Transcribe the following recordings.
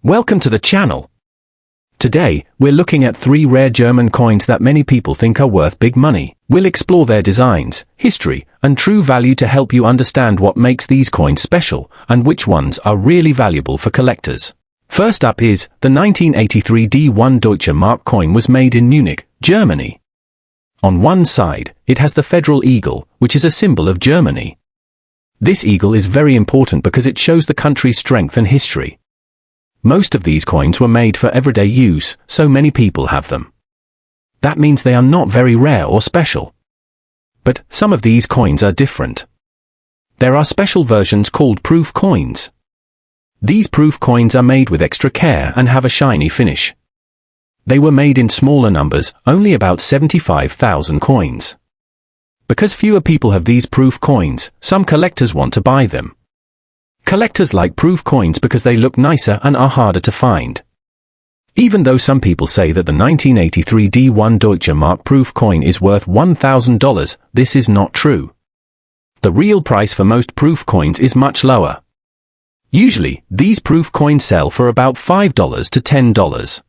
Welcome to the channel. Today, we're looking at 3 rare German coins that many people think are worth big money. We'll explore their designs, history, and true value to help you understand what makes these coins special and which ones are really valuable for collectors. First up is the 1983 D1 Deutsche Mark coin was made in Munich, Germany. On one side, it has the federal eagle, which is a symbol of Germany. This eagle is very important because it shows the country's strength and history. Most of these coins were made for everyday use, so many people have them. That means they are not very rare or special. But some of these coins are different. There are special versions called proof coins. These proof coins are made with extra care and have a shiny finish. They were made in smaller numbers, only about 75,000 coins. Because fewer people have these proof coins, some collectors want to buy them. Collectors like proof coins because they look nicer and are harder to find. Even though some people say that the 1983 D1 Deutsche Mark proof coin is worth $1,000, this is not true. The real price for most proof coins is much lower. Usually, these proof coins sell for about $5 to $10.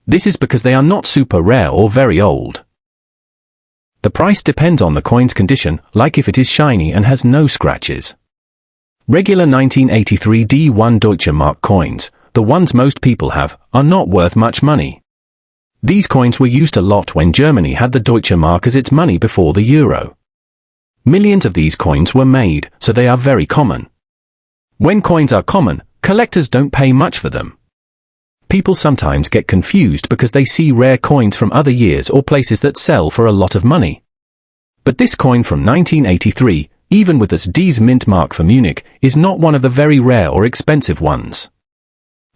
This is because they are not super rare or very old. The price depends on the coin's condition, like if it is shiny and has no scratches. Regular 1983 D1 Deutsche Mark coins, the ones most people have, are not worth much money. These coins were used a lot when Germany had the Deutsche Mark as its money before the euro. Millions of these coins were made, so they are very common. When coins are common, collectors don't pay much for them. People sometimes get confused because they see rare coins from other years or places that sell for a lot of money. But this coin from 1983, even with its D's mint mark for Munich, is not one of the very rare or expensive ones.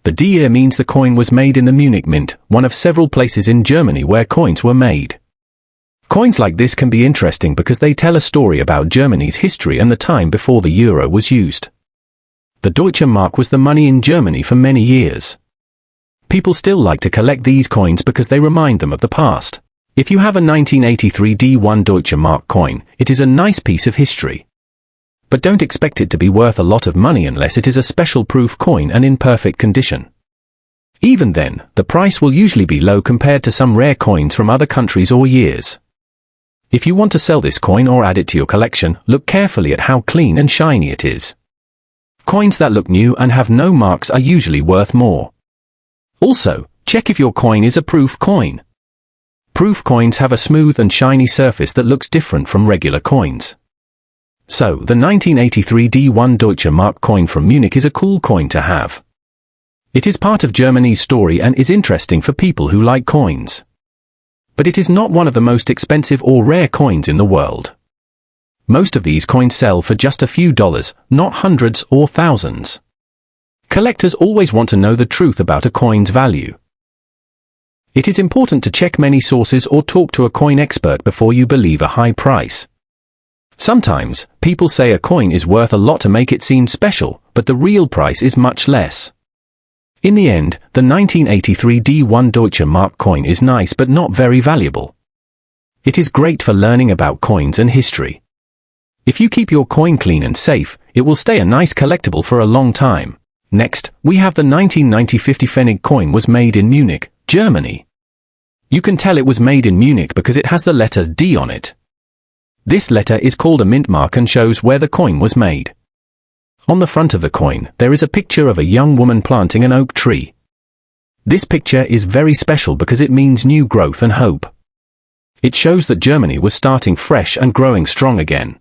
The D means the coin was made in the Munich Mint, one of several places in Germany where coins were made. Coins like this can be interesting because they tell a story about Germany's history and the time before the euro was used. The Deutsche Mark was the money in Germany for many years. People still like to collect these coins because they remind them of the past. If you have a 1983 D1 Deutsche Mark coin, it is a nice piece of history. But don't expect it to be worth a lot of money unless it is a special proof coin and in perfect condition. Even then, the price will usually be low compared to some rare coins from other countries or years. If you want to sell this coin or add it to your collection, look carefully at how clean and shiny it is. Coins that look new and have no marks are usually worth more. Also, check if your coin is a proof coin. Proof coins have a smooth and shiny surface that looks different from regular coins. So, the 1983 D1 Deutsche Mark coin from Munich is a cool coin to have. It is part of Germany's story and is interesting for people who like coins. But it is not one of the most expensive or rare coins in the world. Most of these coins sell for just a few dollars, not hundreds or thousands. Collectors always want to know the truth about a coin's value. It is important to check many sources or talk to a coin expert before you believe a high price. Sometimes, people say a coin is worth a lot to make it seem special, but the real price is much less. In the end, the 1983 D1 Deutsche Mark coin is nice but not very valuable. It is great for learning about coins and history. If you keep your coin clean and safe, it will stay a nice collectible for a long time. Next, we have the 1990 50 pfennig coin was made in Munich, Germany. You can tell it was made in Munich because it has the letter D on it. This letter is called a mint mark and shows where the coin was made. On the front of the coin, there is a picture of a young woman planting an oak tree. This picture is very special because it means new growth and hope. It shows that Germany was starting fresh and growing strong again.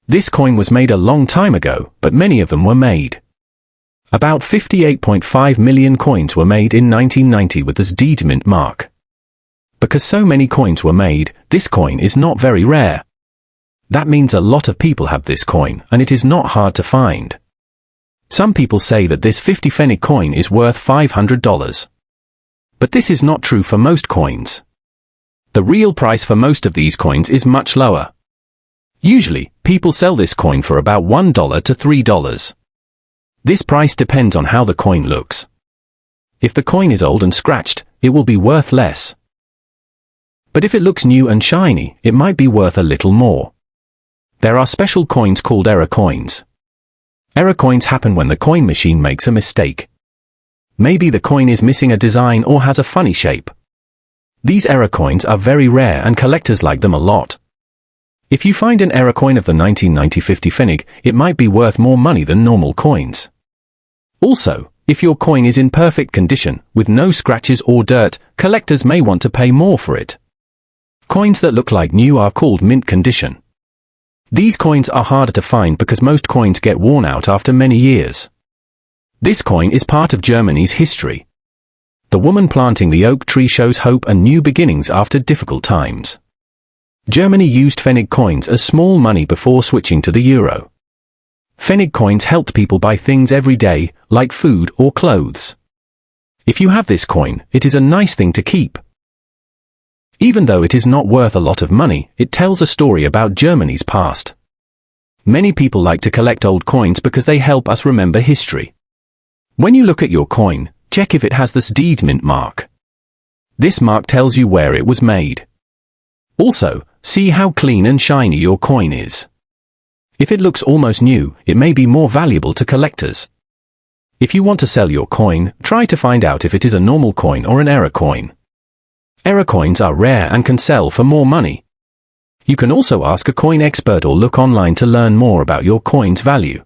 This coin was made a long time ago, but many of them were made. About 58.5 million coins were made in 1990 with this D mint mark. Because so many coins were made, this coin is not very rare. That means a lot of people have this coin, and it is not hard to find. Some people say that this 50 pfennig coin is worth $500. But this is not true for most coins. The real price for most of these coins is much lower. Usually, people sell this coin for about $1 to $3. This price depends on how the coin looks. If the coin is old and scratched, it will be worth less. But if it looks new and shiny, it might be worth a little more. There are special coins called error coins. Error coins happen when the coin machine makes a mistake. Maybe the coin is missing a design or has a funny shape. These error coins are very rare and collectors like them a lot. If you find an error coin of the 1990 50 pfennig, it might be worth more money than normal coins. Also, if your coin is in perfect condition, with no scratches or dirt, collectors may want to pay more for it. Coins that look like new are called mint condition. These coins are harder to find because most coins get worn out after many years. This coin is part of Germany's history. The woman planting the oak tree shows hope and new beginnings after difficult times. Germany used pfennig coins as small money before switching to the euro. Pfennig coins helped people buy things every day, like food or clothes. If you have this coin, it is a nice thing to keep. Even though it is not worth a lot of money, it tells a story about Germany's past. Many people like to collect old coins because they help us remember history. When you look at your coin, check if it has this deed mint mark. This mark tells you where it was made. Also, see how clean and shiny your coin is. If it looks almost new, it may be more valuable to collectors. If you want to sell your coin, try to find out if it is a normal coin or an error coin. Error coins are rare and can sell for more money. You can also ask a coin expert or look online to learn more about your coin's value.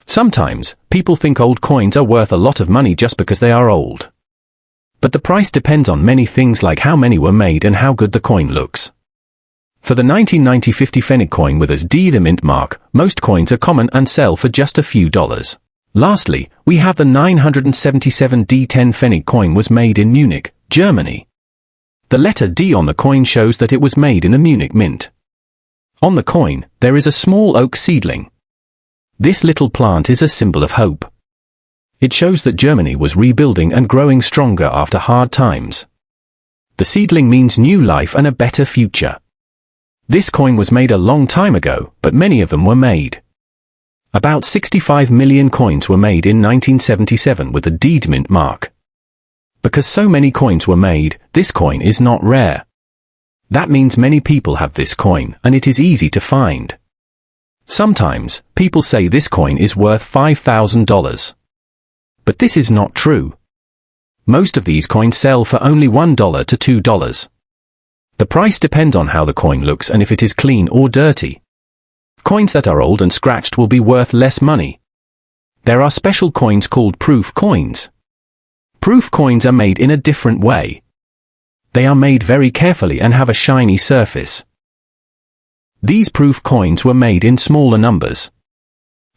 Sometimes, people think old coins are worth a lot of money just because they are old. But the price depends on many things like how many were made and how good the coin looks. For the 1990 50 pfennig coin with its D the mint mark, most coins are common and sell for just a few dollars. Lastly, we have the 977 D10 pfennig coin was made in Munich, Germany. The letter D on the coin shows that it was made in the Munich mint. On the coin, there is a small oak seedling. This little plant is a symbol of hope. It shows that Germany was rebuilding and growing stronger after hard times. The seedling means new life and a better future. This coin was made a long time ago, but many of them were made. About 65 million coins were made in 1977 with the deed mint mark. Because so many coins were made, this coin is not rare. That means many people have this coin, and it is easy to find. Sometimes, people say this coin is worth $5,000. But this is not true. Most of these coins sell for only $1 to $2. The price depends on how the coin looks and if it is clean or dirty. Coins that are old and scratched will be worth less money. There are special coins called proof coins. Proof coins are made in a different way. They are made very carefully and have a shiny surface. These proof coins were made in smaller numbers.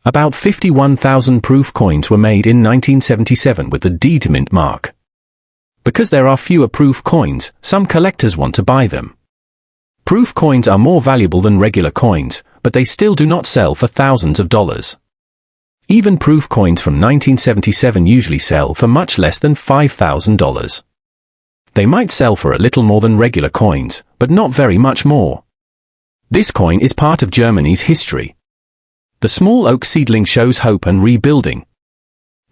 About 51,000 proof coins were made in 1977 with the deed mint mark. Because there are fewer proof coins, some collectors want to buy them. Proof coins are more valuable than regular coins, but they still do not sell for thousands of dollars. Even proof coins from 1977 usually sell for much less than $5,000. They might sell for a little more than regular coins, but not very much more. This coin is part of Germany's history. The small oak seedling shows hope and rebuilding.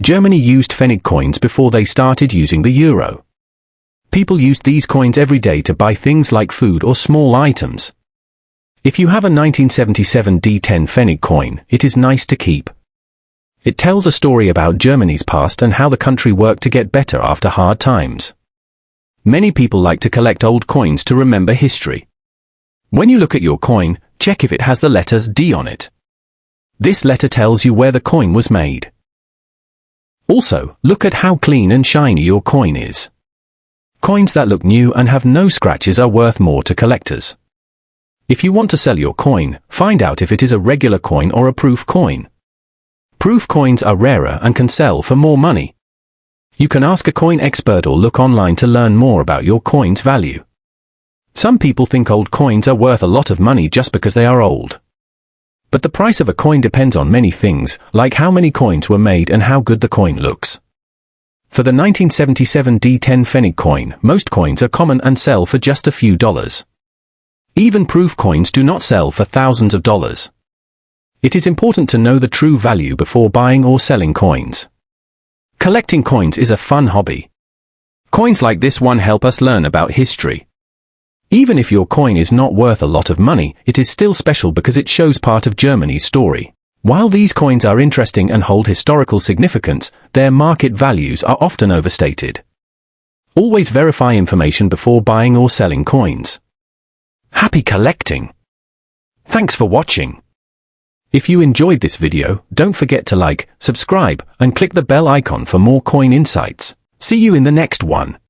Germany used pfennig coins before they started using the euro. People used these coins every day to buy things like food or small items. If you have a 1977 D10 pfennig coin, it is nice to keep. It tells a story about Germany's past and how the country worked to get better after hard times. Many people like to collect old coins to remember history. When you look at your coin, check if it has the letters D on it. This letter tells you where the coin was made. Also, look at how clean and shiny your coin is. Coins that look new and have no scratches are worth more to collectors. If you want to sell your coin, find out if it is a regular coin or a proof coin. Proof coins are rarer and can sell for more money. You can ask a coin expert or look online to learn more about your coin's value. Some people think old coins are worth a lot of money just because they are old. But the price of a coin depends on many things, like how many coins were made and how good the coin looks. For the 1977 D10 pfennig coin, most coins are common and sell for just a few dollars. Even proof coins do not sell for thousands of dollars. It is important to know the true value before buying or selling coins. Collecting coins is a fun hobby. Coins like this one help us learn about history. Even if your coin is not worth a lot of money, it is still special because it shows part of Germany's story. While these coins are interesting and hold historical significance, their market values are often overstated. Always verify information before buying or selling coins. Happy collecting! Thanks for watching. If you enjoyed this video, don't forget to like, subscribe, and click the bell icon for more coin insights. See you in the next one.